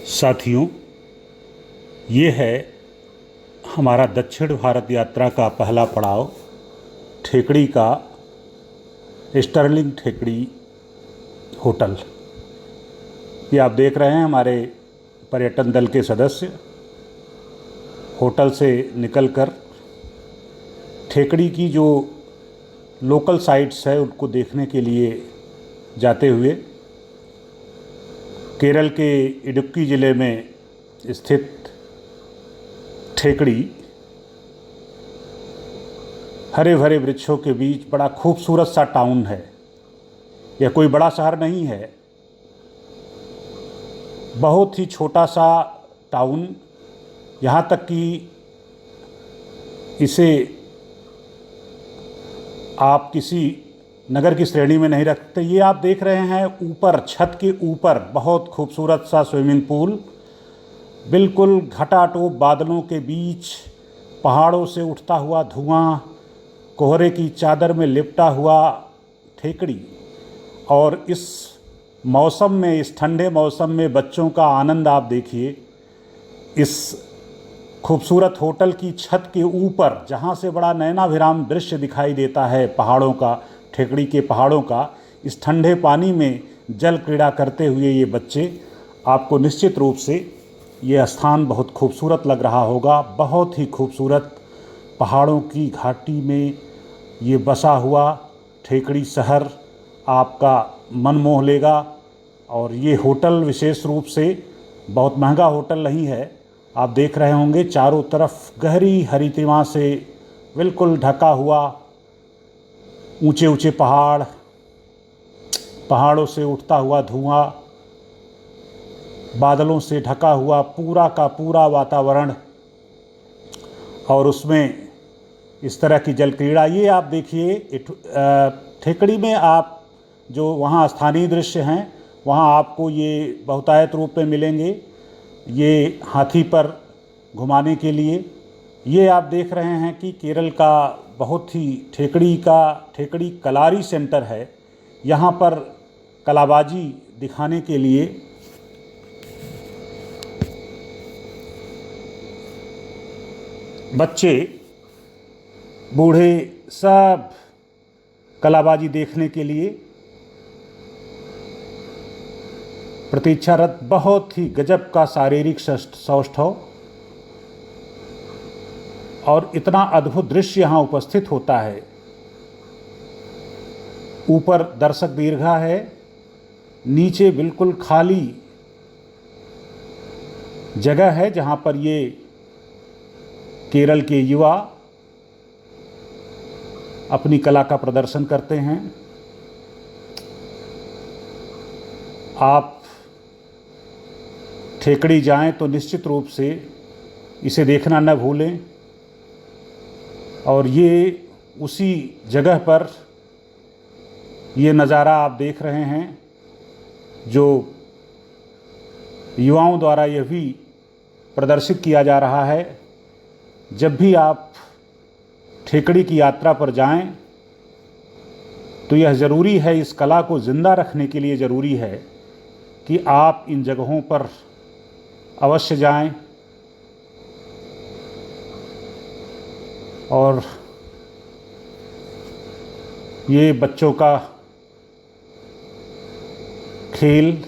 साथियों, ये है हमारा दक्षिण भारत यात्रा का पहला पड़ाव ठेकड़ी का स्टर्लिंग ठेकड़ी होटल। ये आप देख रहे हैं हमारे पर्यटन दल के सदस्य होटल से निकलकर ठेकड़ी की जो लोकल साइट्स है उनको देखने के लिए जाते हुए केरल के इडुक्की ज़िले में स्थित ठेकड़ी हरे भरे वृक्षों के बीच बड़ा खूबसूरत सा टाउन है। यह कोई बड़ा शहर नहीं है, बहुत ही छोटा सा टाउन। यहाँ तक कि इसे आप किसी नगर की श्रेणी में नहीं रखते। ये आप देख रहे हैं ऊपर छत के ऊपर बहुत खूबसूरत सा स्विमिंग पूल, बिल्कुल घटाटोप बादलों के बीच पहाड़ों से उठता हुआ धुआं, कोहरे की चादर में लिपटा हुआ ठेकड़ी। और इस मौसम में, इस ठंडे मौसम में बच्चों का आनंद आप देखिए। इस खूबसूरत होटल की छत के ऊपर जहाँ से बड़ा नयनाभिराम दृश्य दिखाई देता है पहाड़ों का, ठेकड़ी के पहाड़ों का, इस ठंडे पानी में जल क्रीड़ा करते हुए ये बच्चे, आपको निश्चित रूप से ये स्थान बहुत खूबसूरत लग रहा होगा। बहुत ही खूबसूरत पहाड़ों की घाटी में ये बसा हुआ ठेकड़ी शहर आपका मन मोह लेगा। और ये होटल विशेष रूप से बहुत महंगा होटल नहीं है। आप देख रहे होंगे चारों तरफ गहरी हरितिमा से बिल्कुल ढका हुआ ऊंचे ऊंचे पहाड़, पहाड़ों से उठता हुआ धुआं, बादलों से ढका हुआ पूरा का पूरा वातावरण, और उसमें इस तरह की जल क्रीड़ा। ये आप देखिए ठेकड़ी में आप जो वहाँ स्थानीय दृश्य हैं वहाँ आपको ये बहुतायत रूप में मिलेंगे। ये हाथी पर घुमाने के लिए। ये आप देख रहे हैं कि केरल का बहुत ही ठेकड़ी कलारी सेंटर है। यहाँ पर कलाबाजी दिखाने के लिए बच्चे बूढ़े सब कलाबाजी देखने के लिए प्रतीक्षारत। बहुत ही गजब का शारीरिक सौष्ठव और इतना अद्भुत दृश्य यहाँ उपस्थित होता है। ऊपर दर्शक दीर्घा है, नीचे बिल्कुल खाली जगह है जहाँ पर ये केरल के युवा अपनी कला का प्रदर्शन करते हैं। आप ठेकड़ी जाएं तो निश्चित रूप से इसे देखना न भूलें। और ये उसी जगह पर ये नज़ारा आप देख रहे हैं जो युवाओं द्वारा यह भी प्रदर्शित किया जा रहा है। जब भी आप ठेकड़ी की यात्रा पर जाएं तो यह ज़रूरी है, इस कला को ज़िंदा रखने के लिए ज़रूरी है कि आप इन जगहों पर अवश्य जाएं। और ये बच्चों का खेल,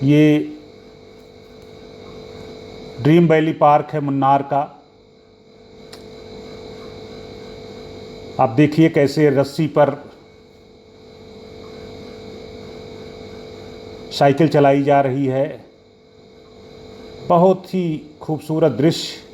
ये ड्रीम वैली पार्क है मुन्नार का। आप देखिए कैसे रस्सी पर साइकिल चलाई जा रही है। बहुत ही खूबसूरत दृश्य।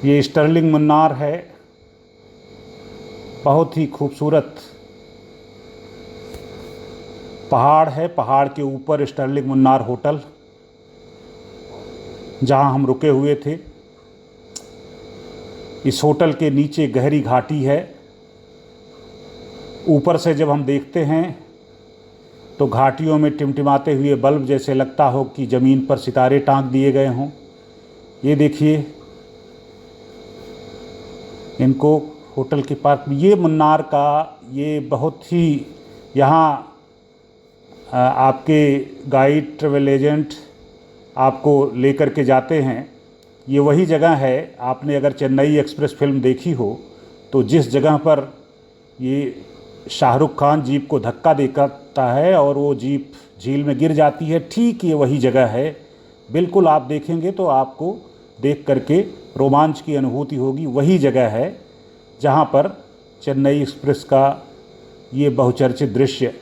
ये स्टर्लिंग मुन्नार है, बहुत ही खूबसूरत पहाड़ है। पहाड़ के ऊपर स्टर्लिंग मुन्नार होटल जहां हम रुके हुए थे। इस होटल के नीचे गहरी घाटी है। ऊपर से जब हम देखते हैं तो घाटियों में टिमटिमाते हुए बल्ब जैसे लगता हो कि ज़मीन पर सितारे टांग दिए गए हों। ये देखिए इनको होटल के पार्क में। ये मुन्नार का ये बहुत ही यहाँ आपके गाइड ट्रेवल एजेंट आपको लेकर के जाते हैं, ये वही जगह है। आपने अगर चेन्नई एक्सप्रेस फिल्म देखी हो तो जिस जगह पर ये शाहरुख खान जीप को धक्का देता है और वो जीप झील में गिर जाती है, ठीक ये वही जगह है। बिल्कुल आप देखेंगे तो आपको देख करके रोमांच की अनुभूति होगी। वही जगह है जहाँ पर चेन्नई एक्सप्रेस का ये बहुचर्चित दृश्य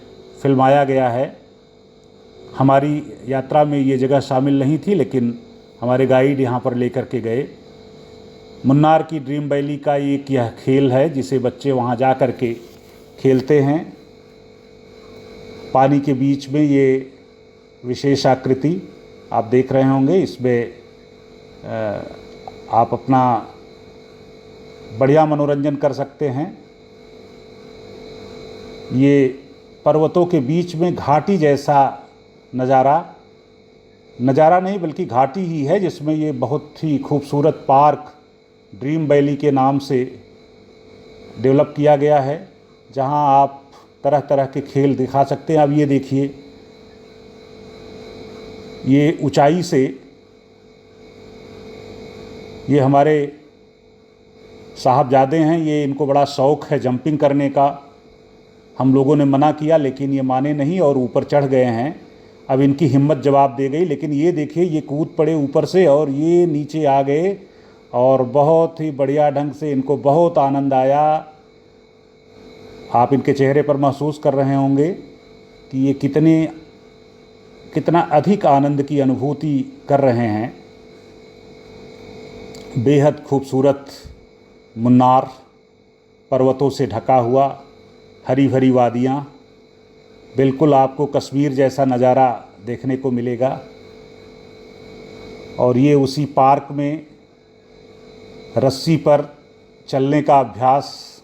फिल्माया गया है। हमारी यात्रा में ये जगह शामिल नहीं थी, लेकिन हमारे गाइड यहाँ पर लेकर के गए। मुन्नार की ड्रीम वैली का एक यह खेल है जिसे बच्चे वहाँ जा कर के खेलते हैं। पानी के बीच में ये विशेष आकृति आप देख रहे होंगे, इसमें आप अपना बढ़िया मनोरंजन कर सकते हैं। ये पर्वतों के बीच में घाटी जैसा नज़ारा नहीं बल्कि घाटी ही है, जिसमें ये बहुत ही खूबसूरत पार्क ड्रीम वैली के नाम से डेवलप किया गया है, जहां आप तरह तरह के खेल दिखा सकते हैं। अब ये देखिए, ये ऊंचाई से ये हमारे साहबजादे हैं, ये इनको बड़ा शौक़ है जंपिंग करने का। हम लोगों ने मना किया लेकिन ये माने नहीं और ऊपर चढ़ गए हैं। अब इनकी हिम्मत जवाब दे गई, लेकिन ये देखिए ये कूद पड़े ऊपर से और ये नीचे आ गए और बहुत ही बढ़िया ढंग से इनको बहुत आनंद आया। आप इनके चेहरे पर महसूस कर रहे होंगे कि ये कितना अधिक आनंद की अनुभूति कर रहे हैं। बेहद खूबसूरत मुन्नार, पर्वतों से ढका हुआ, हरी भरी वादियाँ, बिल्कुल आपको कश्मीर जैसा नज़ारा देखने को मिलेगा। और ये उसी पार्क में रस्सी पर चलने का अभ्यास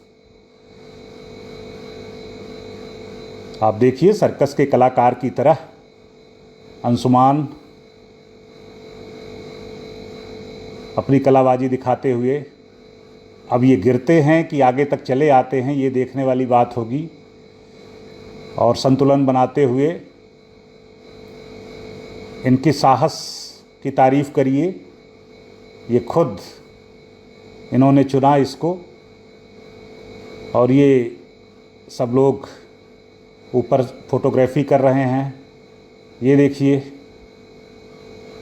आप देखिए, सर्कस के कलाकार की तरह अंशुमान अपनी कलाबाजी दिखाते हुए। अब ये गिरते हैं कि आगे तक चले आते हैं, ये देखने वाली बात होगी। और संतुलन बनाते हुए इनके साहस की तारीफ़ करिए। ये खुद इन्होंने चुना इसको, और ये सब लोग ऊपर फोटोग्राफी कर रहे हैं। ये देखिए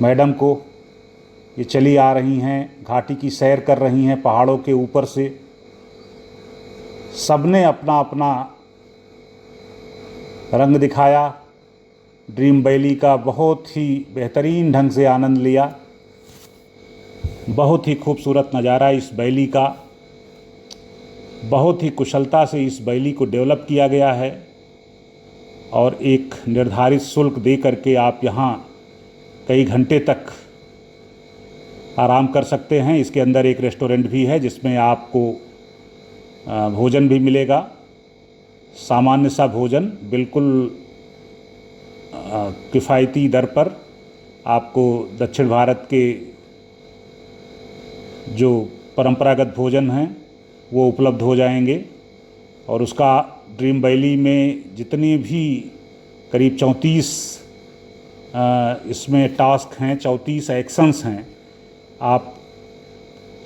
मैडम को, ये चली आ रही हैं, घाटी की सैर कर रही हैं पहाड़ों के ऊपर से। सबने अपना अपना रंग दिखाया, ड्रीम वैली का बहुत ही बेहतरीन ढंग से आनंद लिया। बहुत ही खूबसूरत नज़ारा इस वैली का, बहुत ही कुशलता से इस वैली को डेवलप किया गया है। और एक निर्धारित शुल्क दे करके आप यहाँ कई घंटे तक आराम कर सकते हैं। इसके अंदर एक रेस्टोरेंट भी है जिसमें आपको भोजन भी मिलेगा, सामान्य सा भोजन, बिल्कुल किफ़ायती दर पर आपको दक्षिण भारत के जो परंपरागत भोजन हैं वो उपलब्ध हो जाएंगे। और उसका ड्रीम वैली में जितनी भी करीब 34 इसमें टास्क हैं, 34 एक्शंस हैं, आप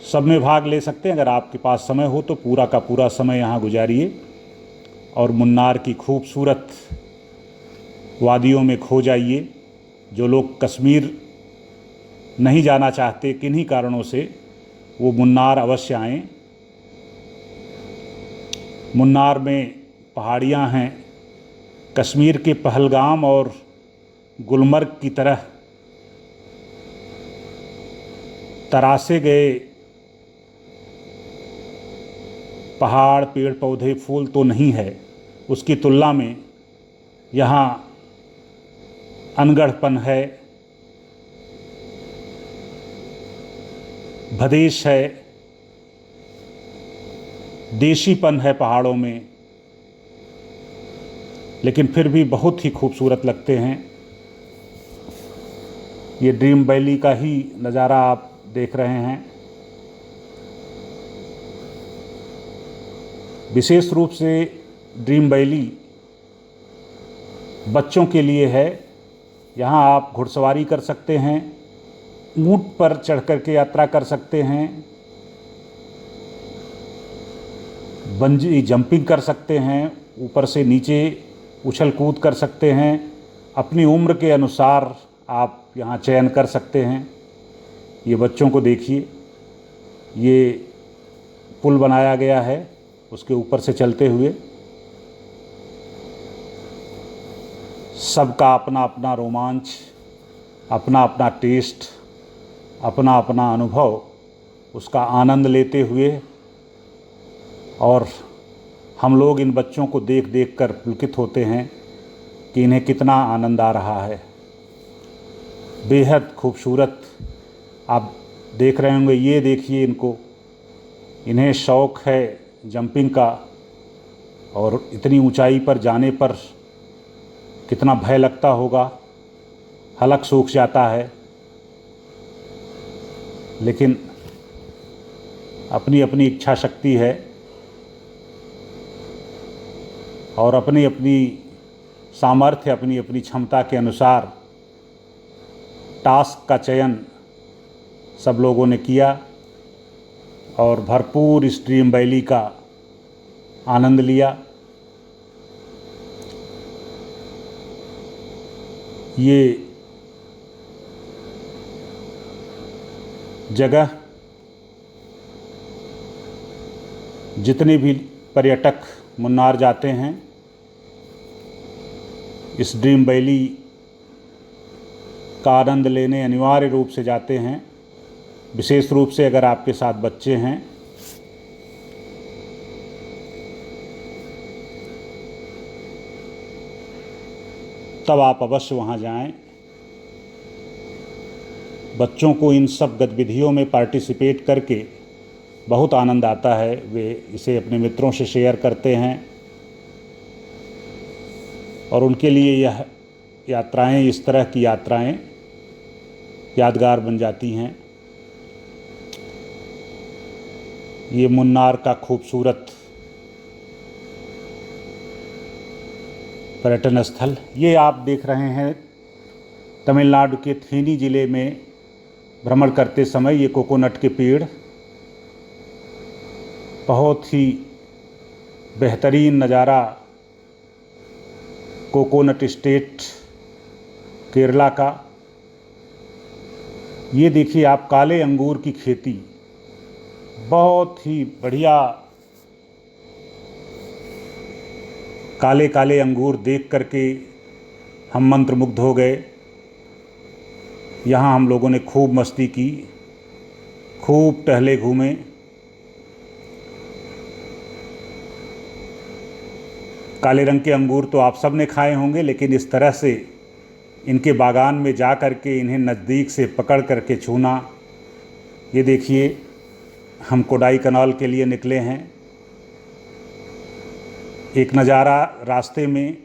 सब में भाग ले सकते हैं। अगर आपके पास समय हो तो पूरा का पूरा समय यहाँ गुजारिए और मुन्नार की खूबसूरत वादियों में खो जाइए। जो लोग कश्मीर नहीं जाना चाहते किन्हीं कारणों से, वो मुन्नार अवश्य आएँ। मुन्नार में पहाड़ियाँ हैं, कश्मीर के पहलगाम और गुलमर्ग की तरह तरासे गए पहाड़, पेड़ पौधे, फूल तो नहीं है। उसकी तुलना में यहाँ अनगढ़पन है, भदेश है, देशीपन है पहाड़ों में, लेकिन फिर भी बहुत ही खूबसूरत लगते हैं। ये ड्रीम वैली का ही नज़ारा आप देख रहे हैं। विशेष रूप से ड्रीम वैली बच्चों के लिए है। यहाँ आप घुड़सवारी कर सकते हैं, ऊंट पर चढ़ कर के यात्रा कर सकते हैं, बंजी जंपिंग कर सकते हैं, ऊपर से नीचे उछल कूद कर सकते हैं। अपनी उम्र के अनुसार आप यहाँ चयन कर सकते हैं। ये बच्चों को देखिए, ये पुल बनाया गया है, उसके ऊपर से चलते हुए सबका अपना अपना रोमांच, अपना अपना टेस्ट, अपना अपना अनुभव, उसका आनंद लेते हुए, और हम लोग इन बच्चों को देख देख कर पुलकित होते हैं कि इन्हें कितना आनंद आ रहा है। बेहद खूबसूरत आप देख रहे होंगे। ये देखिए इनको, इन्हें शौक़ है जंपिंग का, और इतनी ऊंचाई पर जाने पर कितना भय लगता होगा, हलक सूख जाता है, लेकिन अपनी अपनी इच्छा शक्ति है और अपनी अपनी सामर्थ्य, अपनी अपनी क्षमता के अनुसार टास्क का चयन सब लोगों ने किया और भरपूर इस ड्रीम वैली का आनंद लिया। ये जगह जितने भी पर्यटक मुन्नार जाते हैं, इस ड्रीम वैली का आनंद लेने अनिवार्य रूप से जाते हैं। विशेष रूप से अगर आपके साथ बच्चे हैं, तब आप अवश्य वहाँ जाएं। बच्चों को इन सब गतिविधियों में पार्टिसिपेट करके बहुत आनंद आता है। वे इसे अपने मित्रों से शेयर करते हैं और उनके लिए यह यात्राएं, इस तरह की यात्राएं यादगार बन जाती हैं। ये मुन्नार का खूबसूरत पर्यटन स्थल, ये आप देख रहे हैं तमिलनाडु के थेनी ज़िले में भ्रमण करते समय ये कोकोनट के पेड़, बहुत ही बेहतरीन नज़ारा, कोकोनट स्टेट केरला का। ये देखिए आप काले अंगूर की खेती, बहुत ही बढ़िया काले काले अंगूर देख करके हम मंत्रमुग्ध हो गए। यहाँ हम लोगों ने खूब मस्ती की, खूब टहले घूमे। काले रंग के अंगूर तो आप सब ने खाए होंगे, लेकिन इस तरह से इनके बागान में जा कर के इन्हें नज़दीक से पकड़ करके छूना। ये देखिए हम कोडाईकनाल के लिए निकले हैं। एक नज़ारा रास्ते में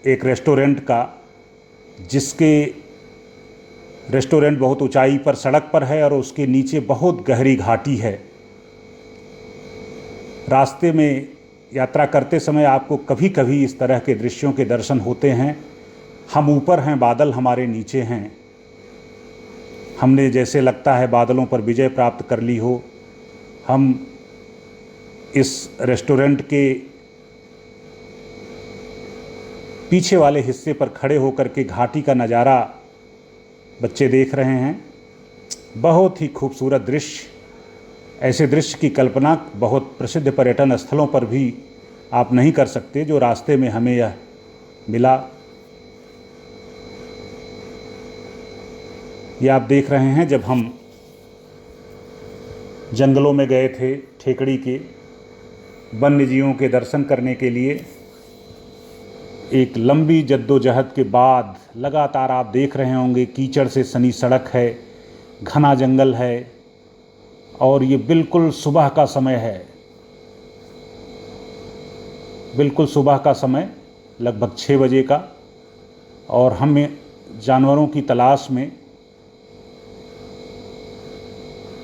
एक रेस्टोरेंट का, जिसके रेस्टोरेंट बहुत ऊंचाई पर सड़क पर है और उसके नीचे बहुत गहरी घाटी है। रास्ते में यात्रा करते समय आपको कभी कभी इस तरह के दृश्यों के दर्शन होते हैं। हम ऊपर हैं, बादल हमारे नीचे हैं। हमने जैसे लगता है बादलों पर विजय प्राप्त कर ली हो। हम इस रेस्टोरेंट के पीछे वाले हिस्से पर खड़े होकर के घाटी का नज़ारा बच्चे देख रहे हैं। बहुत ही खूबसूरत दृश्य। ऐसे दृश्य की कल्पना बहुत प्रसिद्ध पर्यटन स्थलों पर भी आप नहीं कर सकते, जो रास्ते में हमें यह मिला। ये आप देख रहे हैं, जब हम जंगलों में गए थे ठेकड़ी के वन्य जीवों के दर्शन करने के लिए, एक लंबी जद्दोजहद के बाद लगातार आप देख रहे होंगे कीचड़ से सनी सड़क है, घना जंगल है, और ये बिल्कुल सुबह का समय है। बिल्कुल सुबह का समय, लगभग 6 बजे का, और हमें जानवरों की तलाश में